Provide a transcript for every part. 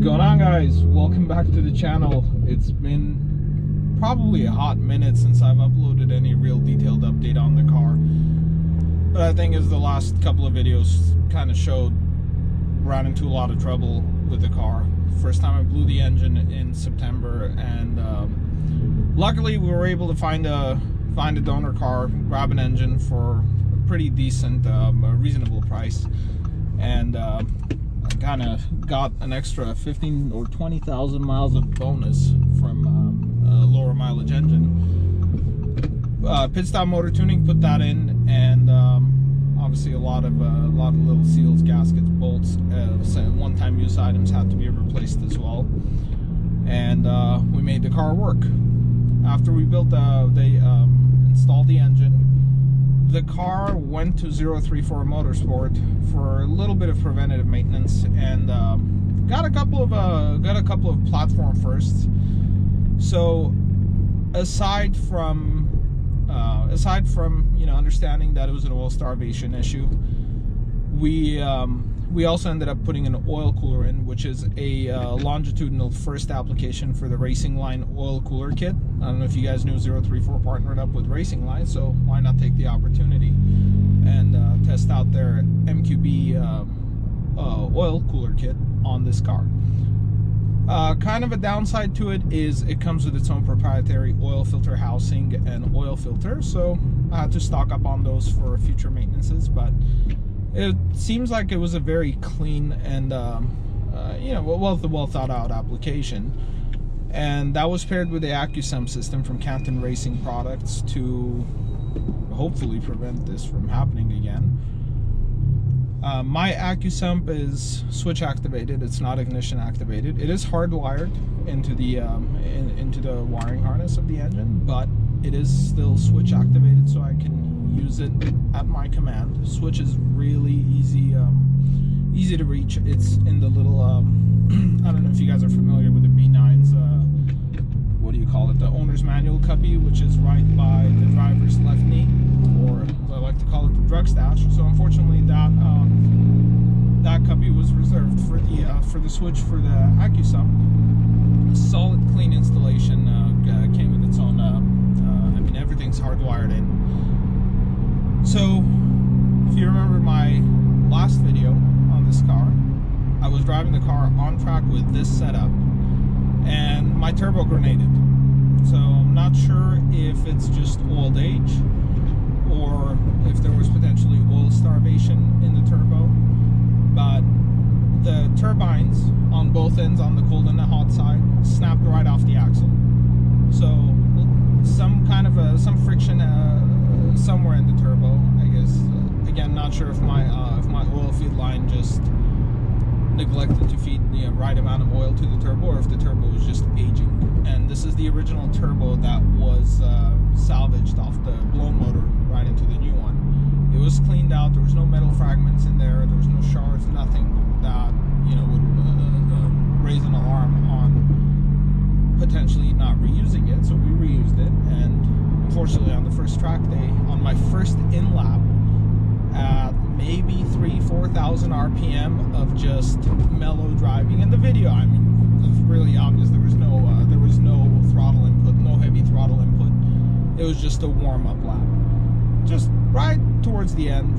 going on, guys? Welcome back to the channel. It's been probably a hot minute since I've uploaded any real detailed update on the car, but I think as the last couple of videos kind of showed, ran into a lot of trouble with the car. First time I blew the engine in September, and luckily we were able to find a donor car, grab an engine for a pretty decent, reasonable price, and I kind of got an extra 15 or 20,000 miles of bonus from a lower mileage engine. Pit stop motor tuning, put that in, and obviously a lot of little seals, gaskets, bolts, one-time use items had to be replaced as well, and we made the car work. After we built installed the engine, the car went to 034 Motorsport for a little bit of preventative maintenance, and got a couple of platform firsts. So aside from understanding that it was an oil starvation issue, we also ended up putting an oil cooler in, which is a longitudinal first application for the Racingline oil cooler kit. I don't know if you guys knew 034 partnered up with Racingline, so why not take the opportunity and test out their MQB oil cooler kit on this car. Kind of a downside to it is it comes with its own proprietary oil filter housing and oil filter, so I had to stock up on those for future maintenances, but it seems like it was a very clean and well thought out application, and that was paired with the Accusump system from Canton Racing Products to hopefully prevent this from happening again. My Accusump is switch activated, it's not ignition activated. It is hardwired into the wiring harness of the engine, but it is still switch activated, so I can use it at my command. The switch is really easy to reach. It's in the little I don't know if you guys are familiar with the B9's what do you call it, the owner's manual cubby, which is right by the driver's left knee, or as I like to call it, the drug stash. So unfortunately that cubby was reserved for the switch for the Accusump. A solid clean installation, came with its own I mean, everything's hardwired in. So if you remember my last video on this car, I was driving the car on track with this setup, and my turbo grenaded. So I'm not sure if it's just old age or if there was potentially oil starvation in the turbo, but the turbines on both ends, on the cold and the hot side, snapped right off the axle. So some kind of some friction somewhere in the turbo, I guess. Again, not sure if my oil feed line just neglected to feed the right amount of oil to the turbo, or if the turbo was just aging. And this is the original turbo that was salvaged off the blown motor right into the new one. It was cleaned out. There was no metal fragments in there. There was no shards, nothing that would raise an alarm on potentially not reusing it. So we reused it, and unfortunately on the first track day, on my first in lap, at maybe 3,000–4,000 RPM of just mellow driving. In the video, I mean, it was really obvious there was no throttle input, no heavy throttle input. It was just a warm-up lap. Just right towards the end,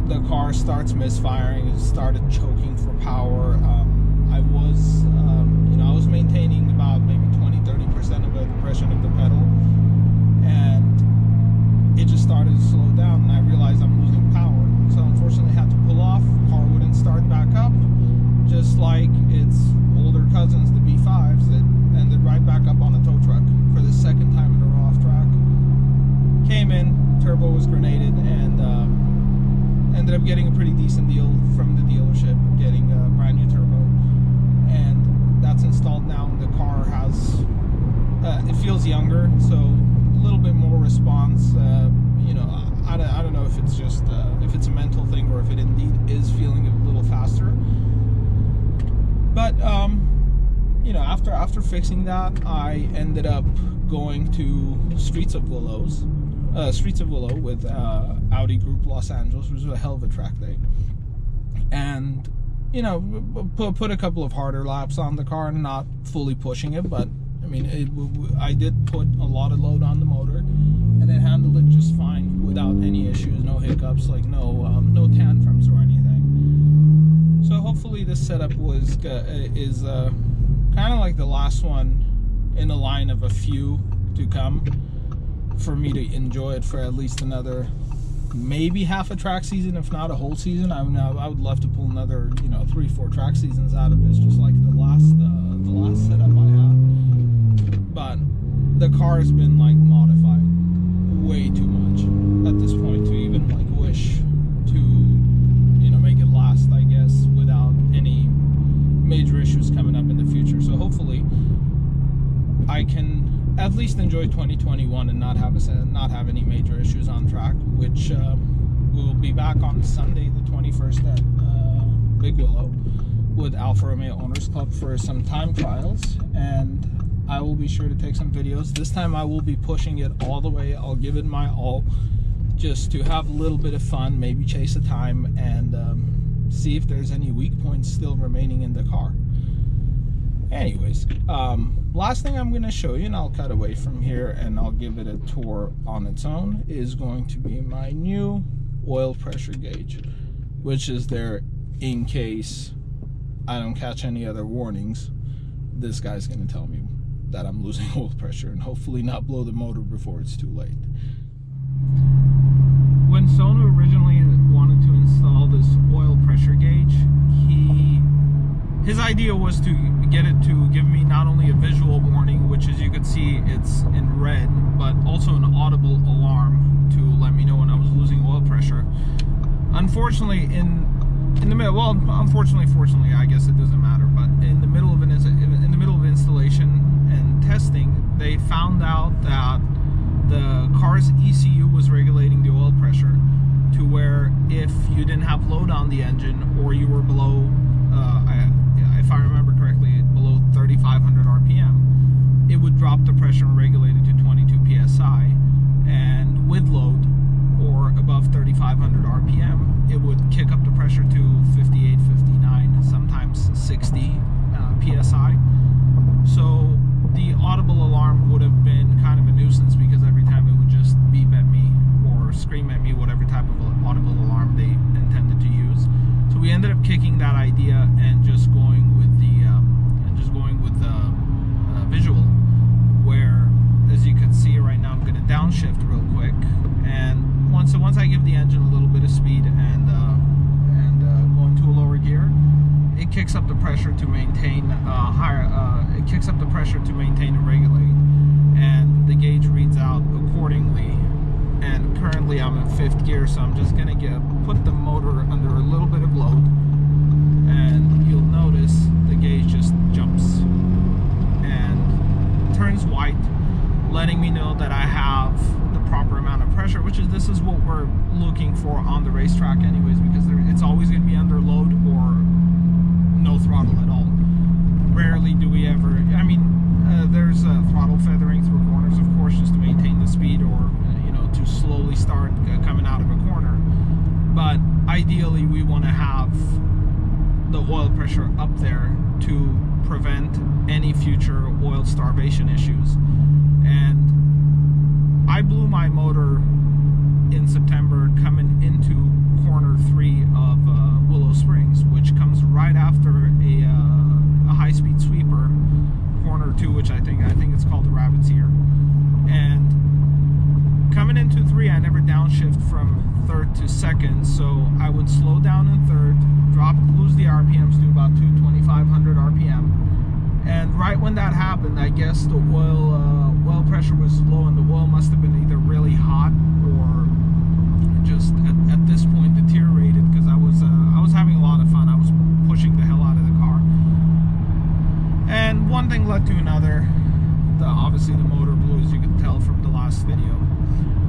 the car starts misfiring. It started choking for power. I was maintaining about maybe 20–30% of the depression of the pedal, and it just started to slow down, and I realized I'm losing power. So unfortunately I had to pull off. Car wouldn't start back up, just like its older cousins, the B5s, that ended right back up on a tow truck for the second time in a row off track. Came in, turbo was grenaded, and ended up getting a pretty decent deal from the dealership, getting a brand new turbo, and that's installed now. And the car has it feels younger, so a little bit more response. I don't know if it's just if it's a mental thing, or if it indeed is feeling a little faster. But after fixing that, I ended up going to Streets of Willow with Audi Group Los Angeles, which was a hell of a track day. And you know, put a couple of harder laps on the car, not fully pushing it, but I mean, I did put a lot of load on the motor, and it handled it just fine without any issues, no hiccups, like no tantrums or anything. So hopefully this setup is kind of like the last one in a line of a few to come for me to enjoy it for at least another, maybe half a track season, if not a whole season. I would love to pull another, 3-4 track seasons out of this, just like the last setup I had. But the car has been like modified way too much at this point to even like wish to make it last, I guess, without any major issues coming up in the future. So hopefully I can at least enjoy 2021 and not have any major issues on track, which we'll be back on Sunday the 21st at Big Willow with Alfa Romeo Owners Club for some time trials, and I will be sure to take some videos. This time I will be pushing it all the way. I'll give it my all just to have a little bit of fun, maybe chase a time, and see if there's any weak points still remaining in the car. Anyways, last thing I'm going to show you, and I'll cut away from here and I'll give it a tour on its own, is going to be my new oil pressure gauge, which is there in case I don't catch any other warnings. This guy's going to tell me that I'm losing oil pressure and hopefully not blow the motor before it's too late. When Sonu originally wanted to install this oil pressure gauge, his idea was to get it to give me not only a visual warning, which as you can see it's in red, but also an audible alarm to let me know when I was losing oil pressure. Unfortunately, in the middle, well, unfortunately, fortunately, I guess it doesn't matter, but in the middle of installation and testing, they found out that the car's ECU was regulating the oil pressure to where if you didn't have load on the engine or you were below, if I remember correctly, below 3,500 RPM, it would drop the pressure and regulate it to 22 PSI, and with load or above 3,500 RPM, it would kick up the pressure to 58, 59, sometimes 60 PSI. So the audible alarm would have been kind of a nuisance because every time it would just beep at me or scream at me, whatever type of audible alarm they intended to use. So we ended up kicking that idea and just going with the visual, where, as you can see right now, I'm going to downshift real quick, and once I give the engine a little bit of speed and go into a lower gear, it kicks up the pressure to maintain it kicks up the pressure to maintain and regulate, and the gauge reads out accordingly. And currently I'm in 5th gear, so I'm just gonna put the motor under a little bit of load, and you'll notice the gauge just jumps and turns white, letting me know that I have the proper amount of pressure, this is what we're looking for on the racetrack anyways, because it's always going to be under load or no throttle at all. Rarely do we ever, I mean, there's throttle feathering through corners, of course, just to maintain the speed, or to slowly start coming out of a corner. But ideally we want to have the oil pressure up there to prevent any future oil starvation issues. And I blew my motor in September coming into corner 3 of Willow Springs, which comes right after a high-speed sweeper, corner 2, which I think it's called the Rabbit's Ear. And coming into 3, I never downshift from 3rd to 2nd, so I would slow down in 3rd, lose the RPMs to about 2,500 RPM, and right when that happened, I guess the oil pressure was low, and the oil must have been either really hot or just at this point deteriorated, because I was having a lot of fun. I was pushing the hell out of the car, and one thing led to another. Obviously the motor blew, as you can tell from the last video.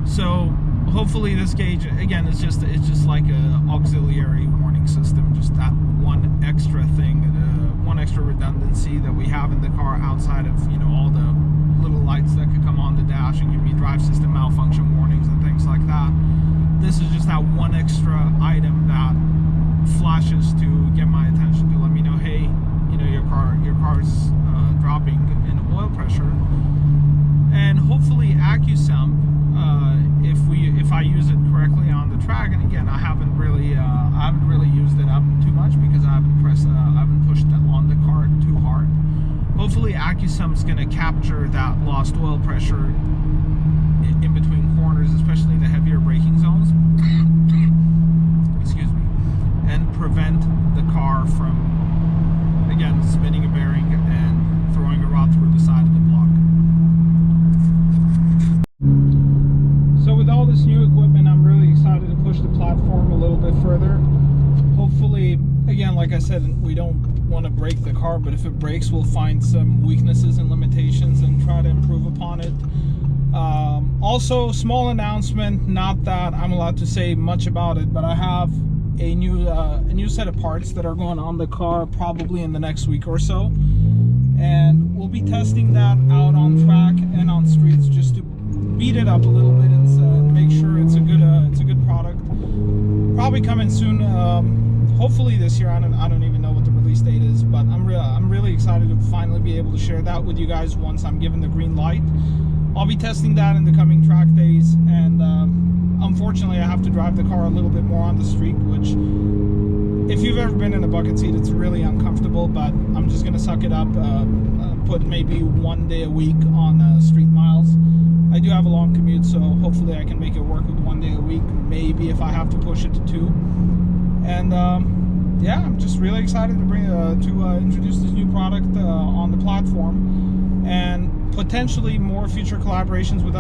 So hopefully this gauge, again, it's just like a auxiliary warning system, just that one extra thing, one extra redundancy that we have in the car outside of all the little lights that could come on the dash and give me drive system malfunction warnings and things like that. This is just that one extra item that flashes to get my attention track, and again, I haven't really used it up too much because I haven't pushed on the car too hard. Hopefully Accusump's going to capture that lost oil pressure in between corners, especially in the heavier braking zones, excuse me, and prevent the car from, again, spinning a bearing and throwing a rod through the side of the block. So with all this new equipment, I'm really excited to push the platform a little bit further. Hopefully, again, like I said, we don't want to break the car, but if it breaks, we'll find some weaknesses and limitations and try to improve upon it. Also, small announcement, not that I'm allowed to say much about it, but I have a new set of parts that are going on the car probably in the next week or so, and we'll be testing that out on track and on streets just to beat it up a little bit and make sure it's a good product. Probably coming soon, hopefully this year. I don't even know what the release date is, but I'm really excited to finally be able to share that with you guys once I'm given the green light. I'll be testing that in the coming track days, and unfortunately I have to drive the car a little bit more on the street, which, if you've ever been in a bucket seat, it's really uncomfortable, but I'm just gonna suck it up, put maybe 1 day a week on street miles. I do have a long commute, so hopefully I can make it work with 1 day a week, maybe if I have to push it to 2. And yeah, I'm just really excited to introduce this new product on the platform, and potentially more future collaborations with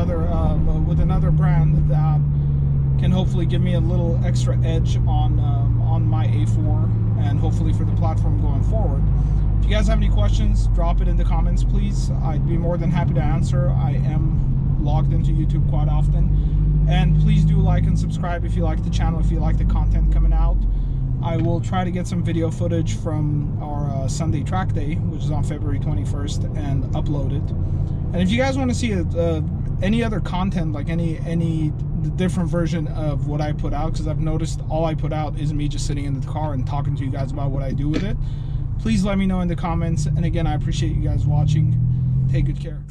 another brand that can hopefully give me a little extra edge on my A4, and hopefully for the platform going forward. If you guys have any questions, drop it in the comments, please. I'd be more than happy to answer. I am logged into YouTube quite often, and please do like and subscribe if you like the channel, if you like the content coming out. I will try to get some video footage from our Sunday track day, which is on February 21st, and upload it. And if you guys want to see any other content, like any different version of what I put out, because I've noticed all I put out is me just sitting in the car and talking to you guys about what I do with it, please let me know in the comments. And again, I appreciate you guys watching. Take good care.